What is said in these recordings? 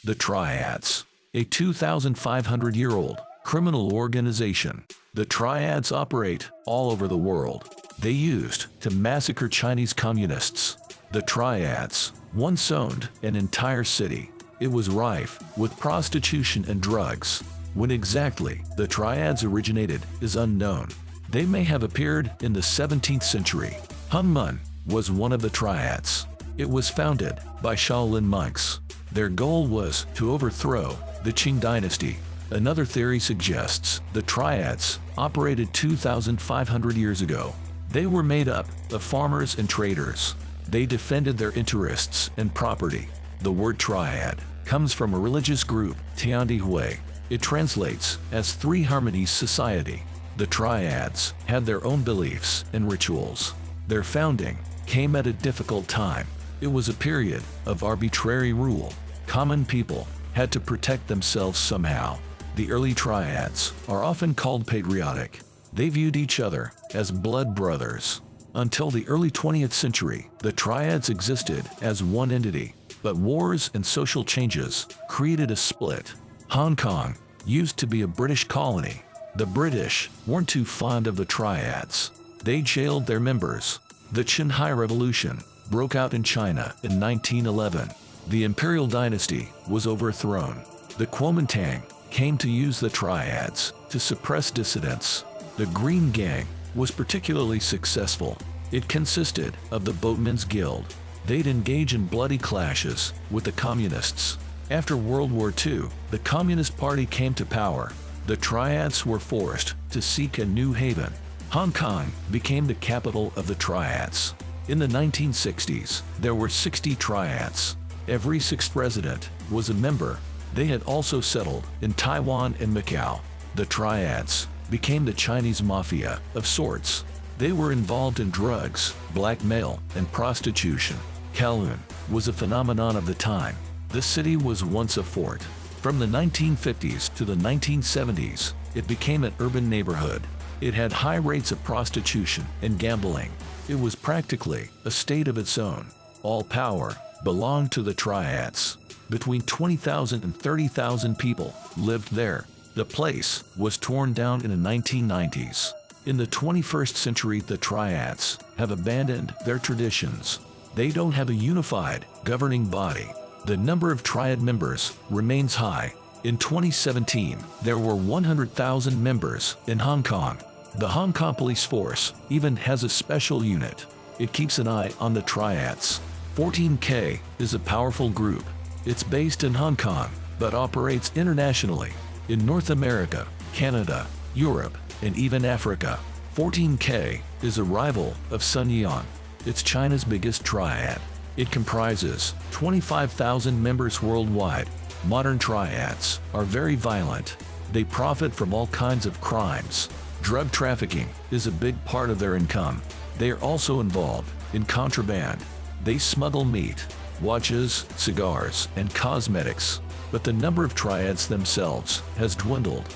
The Triads, a 2,500-year-old criminal organization. The Triads operate all over the world. They used to massacre Chinese communists. The Triads once owned an entire city. It was rife with prostitution and drugs. When exactly the Triads originated is unknown. They may have appeared in the 17th century. Hunmun was one of the Triads. It was founded by Shaolin monks. Their goal was to overthrow the Qing dynasty. Another theory suggests the Triads operated 2,500 years ago. They were made up of farmers and traders. They defended their interests and property. The word triad comes from a religious group, Tiandihui. It translates as Three Harmonies Society. The Triads had their own beliefs and rituals. Their founding came at a difficult time. It was a period of arbitrary rule. Common people had to protect themselves somehow. The early Triads are often called patriotic. They viewed each other as blood brothers. Until the early 20th century, the Triads existed as one entity, but wars and social changes created a split. Hong Kong used to be a British colony. The British weren't too fond of the Triads. They jailed their members. The Qinghai Revolution broke out in China in 1911. The imperial dynasty was overthrown. The Kuomintang came to use the Triads to suppress dissidents. The Green Gang was particularly successful. It consisted of the Boatmen's Guild. They'd engage in bloody clashes with the communists. After World War II, the Communist Party came to power. The Triads were forced to seek a new haven. Hong Kong became the capital of the Triads. In the 1960s, there were 60 Triads. Every sixth resident was a member. They had also settled in Taiwan and Macau. The Triads became the Chinese mafia of sorts. They were involved in drugs, blackmail, and prostitution. Kowloon was a phenomenon of the time. The city was once a fort. From the 1950s to the 1970s, it became an urban neighborhood. It had high rates of prostitution and gambling. It was practically a state of its own. All power belonged to the Triads. Between 20,000 and 30,000 people lived there. The place was torn down in the 1990s. In the 21st century, the Triads have abandoned their traditions. They don't have a unified governing body. The number of Triad members remains high. In 2017, there were 100,000 members in Hong Kong. The Hong Kong Police Force even has a special unit. It keeps an eye on the Triads. 14K is a powerful group. It's based in Hong Kong, but operates internationally in North America, Canada, Europe, and even Africa. 14K is a rival of Sun Yan. It's China's biggest triad. It comprises 25,000 members worldwide. Modern triads are very violent. They profit from all kinds of crimes. Drug trafficking is a big part of their income. They are also involved in contraband. They smuggle meat, watches, cigars, and cosmetics. But the number of triads themselves has dwindled.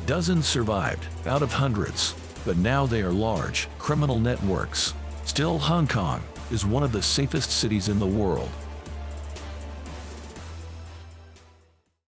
Dozens survived out of hundreds, but now they are large criminal networks. Still, Hong Kong is one of the safest cities in the world.